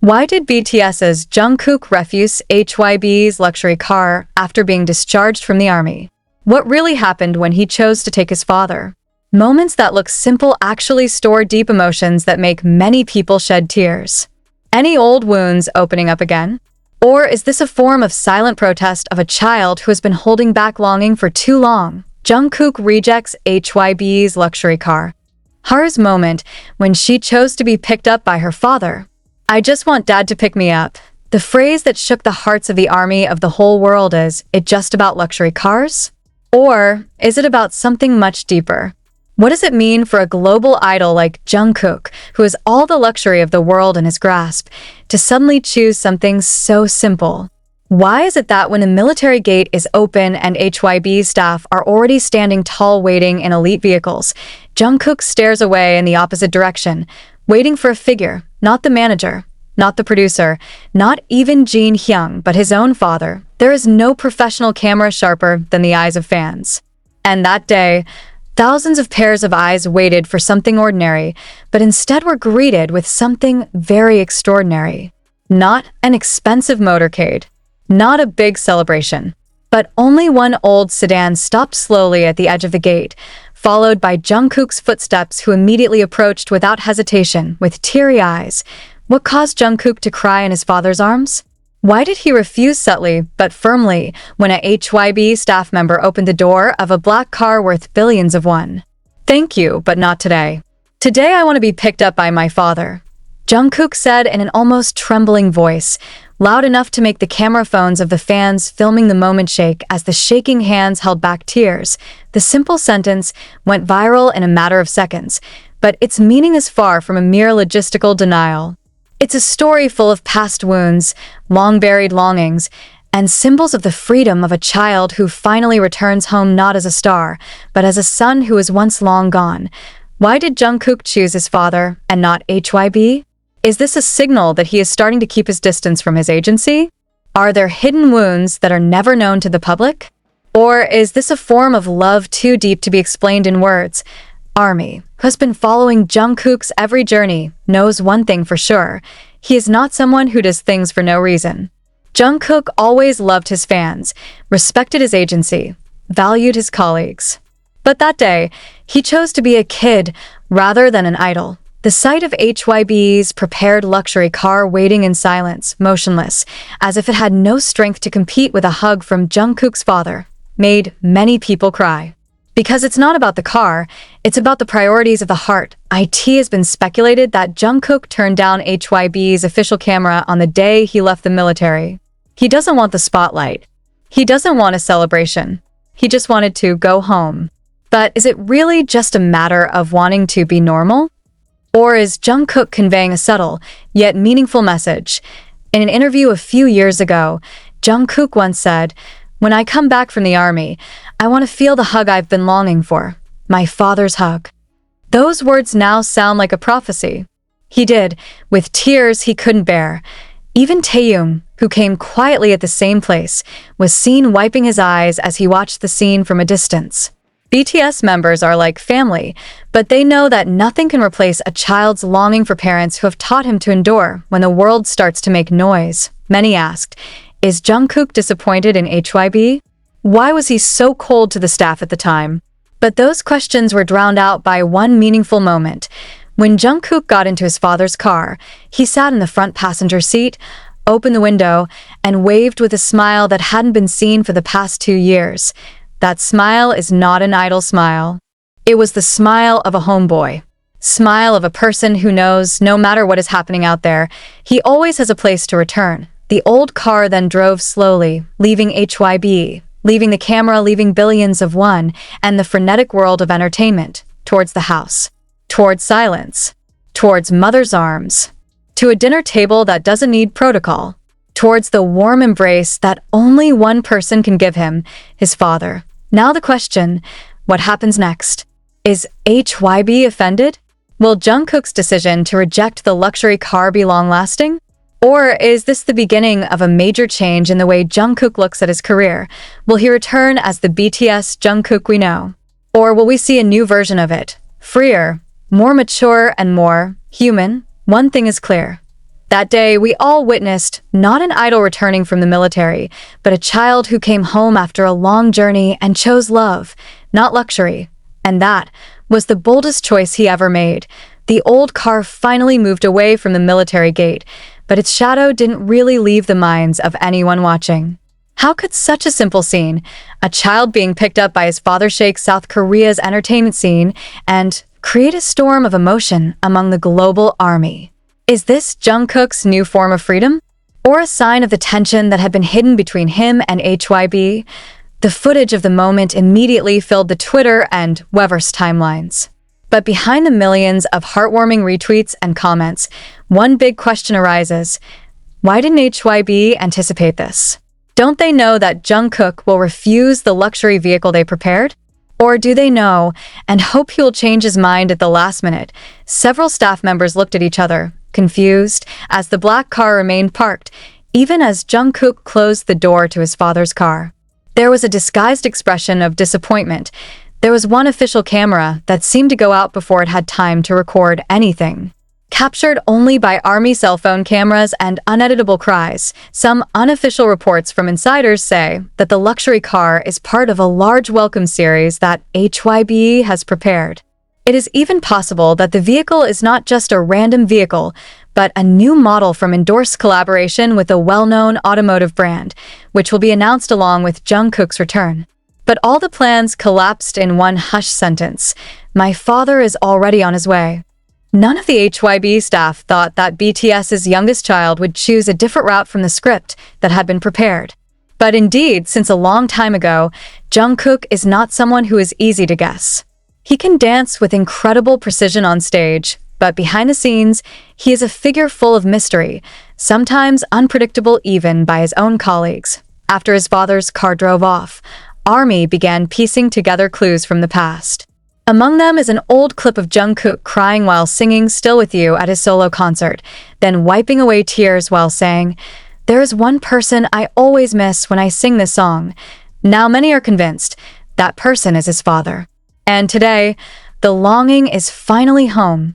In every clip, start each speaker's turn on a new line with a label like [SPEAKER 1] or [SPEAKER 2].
[SPEAKER 1] Why did BTS's Jungkook refuse HYBE's luxury car after being discharged from the army? What really happened when he chose to take his father? Moments that look simple actually store deep emotions that make many people shed tears. Any old wounds opening up again? Or is this a form of silent protest of a child who has been holding back longing for too long? Jungkook rejects HYBE's luxury car. Har's moment when she chose to be picked up by her father. "I just want dad to pick me up." The phrase that shook the hearts of the army of the whole world is, it just about luxury cars? Or is it about something much deeper? What does it mean for a global idol like Jungkook, who has all the luxury of the world in his grasp, to suddenly choose something so simple? Why is it that when a military gate is open and HYBE staff are already standing tall waiting in elite vehicles, Jungkook stares away in the opposite direction, waiting for a figure, not the manager, not the producer, not even Jin Hyung, but his own father? There is no professional camera sharper than the eyes of fans. And that day, thousands of pairs of eyes waited for something ordinary, but instead were greeted with something very extraordinary. Not an expensive motorcade, not a big celebration, but only one old sedan stopped slowly at the edge of the gate, followed by Jungkook's footsteps, who immediately approached without hesitation, with teary eyes. What caused Jungkook to cry in his father's arms? Why did he refuse subtly but firmly when a HYBE staff member opened the door of a black car worth billions of won? "Thank you, but not today. Today I want to be picked up by my father," Jungkook said in an almost trembling voice, loud enough to make the camera phones of the fans filming the moment shake as the shaking hands held back tears. The simple sentence went viral in a matter of seconds, but its meaning is far from a mere logistical denial. It's a story full of past wounds, long-buried longings, and symbols of the freedom of a child who finally returns home not as a star, but as a son who was once long gone. Why did Jungkook choose his father and not HYBE? Is this a signal that he is starting to keep his distance from his agency? Are there hidden wounds that are never known to the public? Or is this a form of love too deep to be explained in words? Army, who has been following Jungkook's every journey, knows one thing for sure. He is not someone who does things for no reason. Jungkook always loved his fans, respected his agency, valued his colleagues. But that day, he chose to be a kid rather than an idol. The sight of HYBE's prepared luxury car waiting in silence, motionless, as if it had no strength to compete with a hug from Jungkook's father, made many people cry. Because it's not about the car, it's about the priorities of the heart. It has been speculated that Jungkook turned down HYBE's official camera on the day he left the military. He doesn't want the spotlight. He doesn't want a celebration. He just wanted to go home. But is it really just a matter of wanting to be normal? Or is Jungkook conveying a subtle, yet meaningful message? In an interview a few years ago, Jungkook once said, "When I come back from the army, I want to feel the hug I've been longing for, my father's hug." Those words now sound like a prophecy. He did, with tears he couldn't bear. Even Taeil, who came quietly at the same place, was seen wiping his eyes as he watched the scene from a distance. BTS members are like family, but they know that nothing can replace a child's longing for parents who have taught him to endure when the world starts to make noise. Many asked, is Jungkook disappointed in HYBE? Why was he so cold to the staff at the time? But those questions were drowned out by one meaningful moment. When Jungkook got into his father's car, he sat in the front passenger seat, opened the window, and waved with a smile that hadn't been seen for the past 2 years. That smile is not an idle smile. It was the smile of a homeboy. Smile of a person who knows, no matter what is happening out there, he always has a place to return. The old car then drove slowly, leaving HYBE, leaving the camera, leaving billions of won, and the frenetic world of entertainment, towards the house, towards silence, towards mother's arms, to a dinner table that doesn't need protocol, towards the warm embrace that only one person can give him, his father. Now the question, what happens next? Is HYBE offended? Will Jungkook's decision to reject the luxury car be long-lasting? Or is this the beginning of a major change in the way Jungkook looks at his career? Will he return as the BTS Jungkook we know? Or will we see a new version of it? Freer, more mature, and more human? One thing is clear. That day, we all witnessed not an idol returning from the military, but a child who came home after a long journey and chose love, not luxury. And that was the boldest choice he ever made. The old car finally moved away from the military gate, but its shadow didn't really leave the minds of anyone watching. How could such a simple scene, a child being picked up by his father, shake South Korea's entertainment scene and create a storm of emotion among the global army? Is this Jungkook's new form of freedom? Or a sign of the tension that had been hidden between him and HYBE? The footage of the moment immediately filled the Twitter and Weverse timelines. But behind the millions of heartwarming retweets and comments, one big question arises. Why didn't HYBE anticipate this? Don't they know that Jungkook will refuse the luxury vehicle they prepared? Or do they know and hope he will change his mind at the last minute? Several staff members looked at each other, confused, as the black car remained parked, even as Jungkook closed the door to his father's car. There was a disguised expression of disappointment. There was one official camera that seemed to go out before it had time to record anything. Captured only by army cell phone cameras and uneditable cries, some unofficial reports from insiders say that the luxury car is part of a large welcome series that HYBE has prepared. It is even possible that the vehicle is not just a random vehicle, but a new model from endorsed collaboration with a well-known automotive brand, which will be announced along with Jungkook's return. But all the plans collapsed in one hushed sentence. My father is already on his way. None of the HYBE staff thought that BTS's youngest child would choose a different route from the script that had been prepared. But indeed, since a long time ago, Jungkook is not someone who is easy to guess. He can dance with incredible precision on stage, but behind the scenes, he is a figure full of mystery, sometimes unpredictable even by his own colleagues. After his father's car drove off, ARMY began piecing together clues from the past. Among them is an old clip of Jungkook crying while singing Still With You at his solo concert, then wiping away tears while saying, "There is one person I always miss when I sing this song." Now many are convinced that person is his father. And today, the longing is finally home.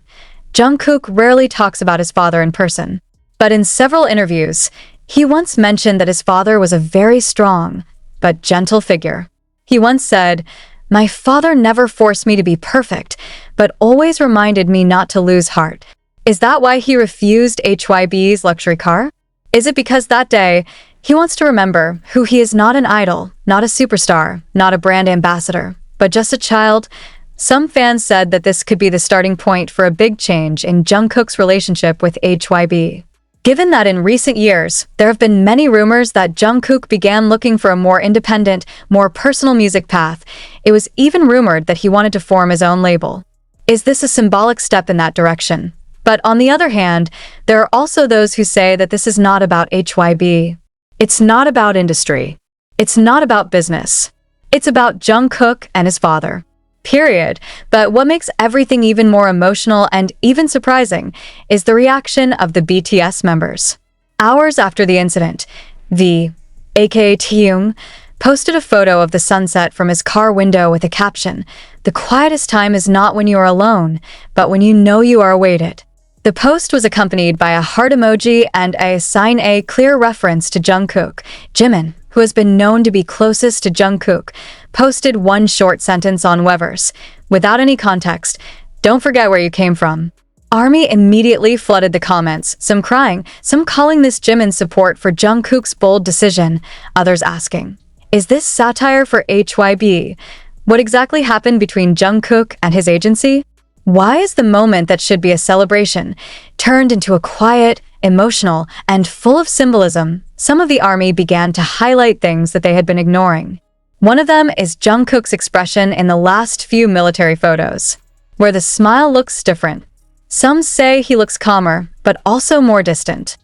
[SPEAKER 1] Jungkook rarely talks about his father in person, but in several interviews, he once mentioned that his father was a very strong but gentle figure. He once said, "My father never forced me to be perfect, but always reminded me not to lose heart." Is that why he refused HYBE's luxury car? Is it because that day, he wants to remember who he is, not an idol, not a superstar, not a brand ambassador, but just a child? Some fans said that this could be the starting point for a big change in Jungkook's relationship with HYBE. Given that in recent years, there have been many rumors that Jungkook began looking for a more independent, more personal music path, it was even rumored that he wanted to form his own label. Is this a symbolic step in that direction? But on the other hand, there are also those who say that this is not about HYBE. It's not about industry. It's not about business. It's about Jungkook and his father. Period. But what makes everything even more emotional and even surprising is the reaction of the BTS members. Hours after the incident, V, aka Taeil, posted a photo of the sunset from his car window with a caption, "The quietest time is not when you are alone, but when you know you are awaited." The post was accompanied by a heart emoji and a sign, a clear reference to Jungkook. Jimin, who has been known to be closest to Jungkook, posted one short sentence on Weverse, without any context, "Don't forget where you came from." ARMY immediately flooded the comments, some crying, some calling this Jimin's support for Jungkook's bold decision, others asking, is this satire for HYBE? What exactly happened between Jungkook and his agency? Why is the moment that should be a celebration turned into a quiet, emotional, and full of symbolism? Some of the ARMY began to highlight things that they had been ignoring. One of them is Jungkook's expression in the last few military photos, where the smile looks different. Some say he looks calmer, but also more distant.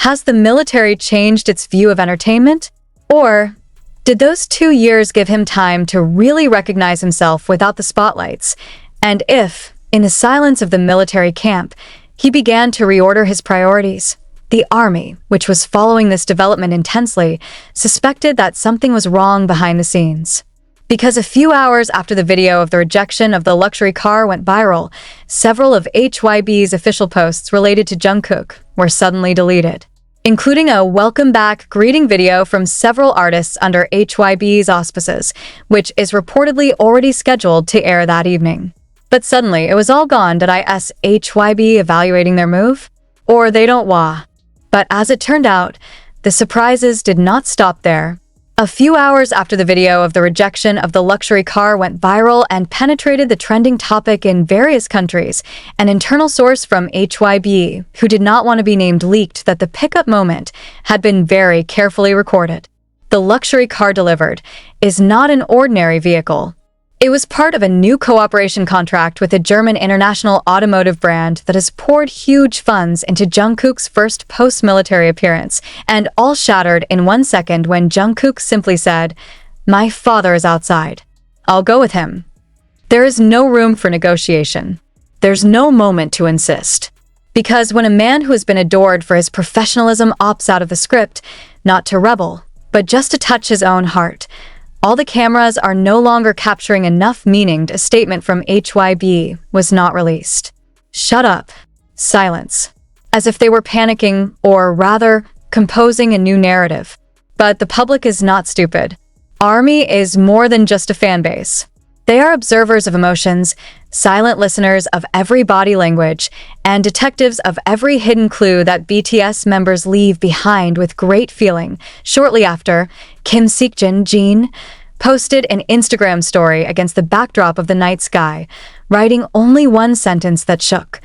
[SPEAKER 1] Has the military changed its view of entertainment? Or did those 2 years give him time to really recognize himself without the spotlights? And if, in the silence of the military camp, he began to reorder his priorities, the ARMY, which was following this development intensely, suspected that something was wrong behind the scenes. Because a few hours after the video of the rejection of the luxury car went viral, several of HYBE's official posts related to Jungkook were suddenly deleted, including a welcome back greeting video from several artists under HYBE's auspices, which is reportedly already scheduled to air that evening. But suddenly, it was all gone. Did HYBE evaluating their move? Or they don't wah. But as it turned out, the surprises did not stop there. A few hours after the video of the rejection of the luxury car went viral and penetrated the trending topic in various countries, an internal source from HYBE, who did not want to be named, leaked that the pickup moment had been very carefully recorded. The luxury car delivered is not an ordinary vehicle. It was part of a new cooperation contract with a German international automotive brand that has poured huge funds into Jungkook's first post-military appearance, and all shattered in 1 second when Jungkook simply said, "My father is outside. I'll go with him." There is no room for negotiation. There's no moment to insist. Because when a man who has been adored for his professionalism opts out of the script, not to rebel, but just to touch his own heart, all the cameras are no longer capturing enough meaning. A statement from HYBE was not released. Shut up. Silence. As if they were panicking, or rather, composing a new narrative. But the public is not stupid. ARMY is more than just a fan base. They are observers of emotions, silent listeners of every body language, and detectives of every hidden clue that BTS members leave behind with great feeling. Shortly after, Kim Seokjin posted an Instagram story against the backdrop of the night sky, writing only one sentence that shook.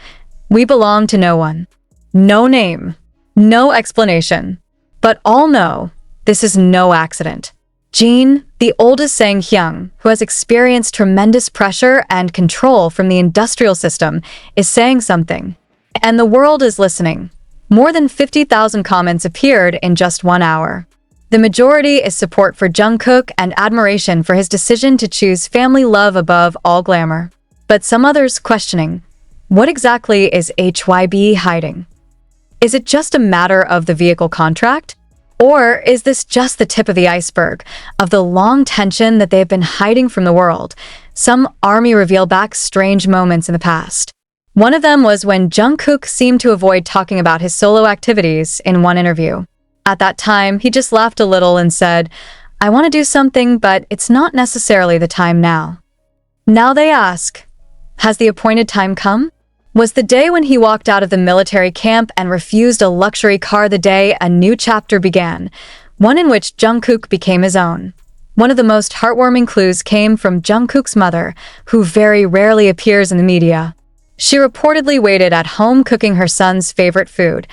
[SPEAKER 1] "We belong to no one." No name, no explanation. But all know this is no accident. Jin, the oldest Sang-hyung, who has experienced tremendous pressure and control from the industrial system, is saying something. And the world is listening. More than 50,000 comments appeared in just 1 hour. The majority is support for Jungkook and admiration for his decision to choose family love above all glamour. But some others questioning, what exactly is HYBE hiding? Is it just a matter of the vehicle contract? Or is this just the tip of the iceberg of the long tension that they have been hiding from the world? Some ARMY reveal back strange moments in the past. One of them was when Jungkook seemed to avoid talking about his solo activities in one interview. At that time, he just laughed a little and said, "I want to do something, but it's not necessarily the time now." Now they ask, has the appointed time come? Was the day when he walked out of the military camp and refused a luxury car the day a new chapter began, one in which Jungkook became his own? One of the most heartwarming clues came from Jungkook's mother, who very rarely appears in the media. She reportedly waited at home cooking her son's favorite food,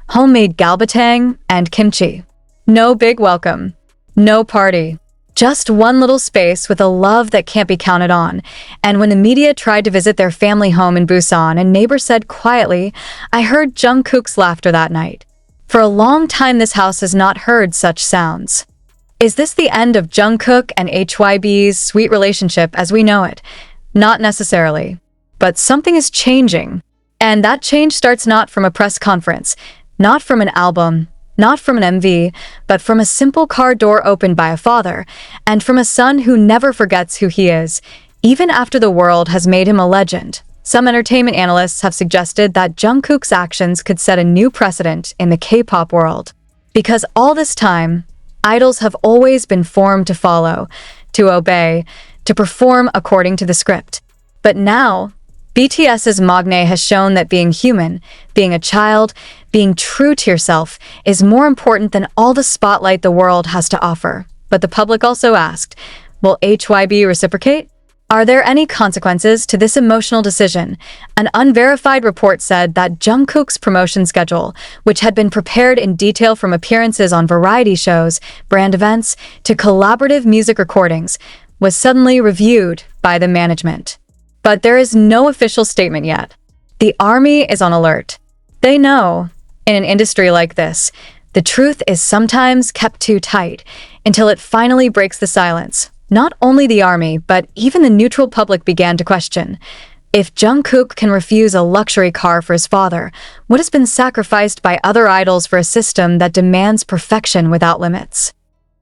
[SPEAKER 1] homemade galbatang and kimchi. No big welcome. No party. Just one little space with a love that can't be counted on. And when the media tried to visit their family home in Busan, a neighbor said quietly, "I heard Jungkook's laughter that night." For a long time, this house has not heard such sounds. Is this the end of Jungkook and HYBE's sweet relationship as we know it? Not necessarily. But something is changing. And that change starts not from a press conference, not from an album, not from an MV, but from a simple car door opened by a father, and from a son who never forgets who he is, even after the world has made him a legend. Some entertainment analysts have suggested that Jungkook's actions could set a new precedent in the K-pop world. Because all this time, idols have always been formed to follow, to obey, to perform according to the script. But now, BTS's Magne has shown that being human, being a child, being true to yourself is more important than all the spotlight the world has to offer. But the public also asked, will HYBE reciprocate? Are there any consequences to this emotional decision? An unverified report said that Jungkook's promotion schedule, which had been prepared in detail from appearances on variety shows, brand events, to collaborative music recordings, was suddenly reviewed by the management. But there is no official statement yet. The ARMY is on alert. They know, in an industry like this, the truth is sometimes kept too tight until it finally breaks the silence. Not only the ARMY, but even the neutral public began to question. If Jungkook can refuse a luxury car for his father, what has been sacrificed by other idols for a system that demands perfection without limits?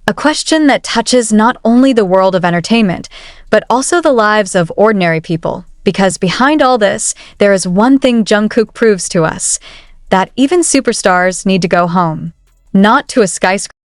[SPEAKER 1] A question that touches not only the world of entertainment, but also the lives of ordinary people. Because behind all this, there is one thing Jungkook proves to us, that even superstars need to go home. Not to a skyscraper.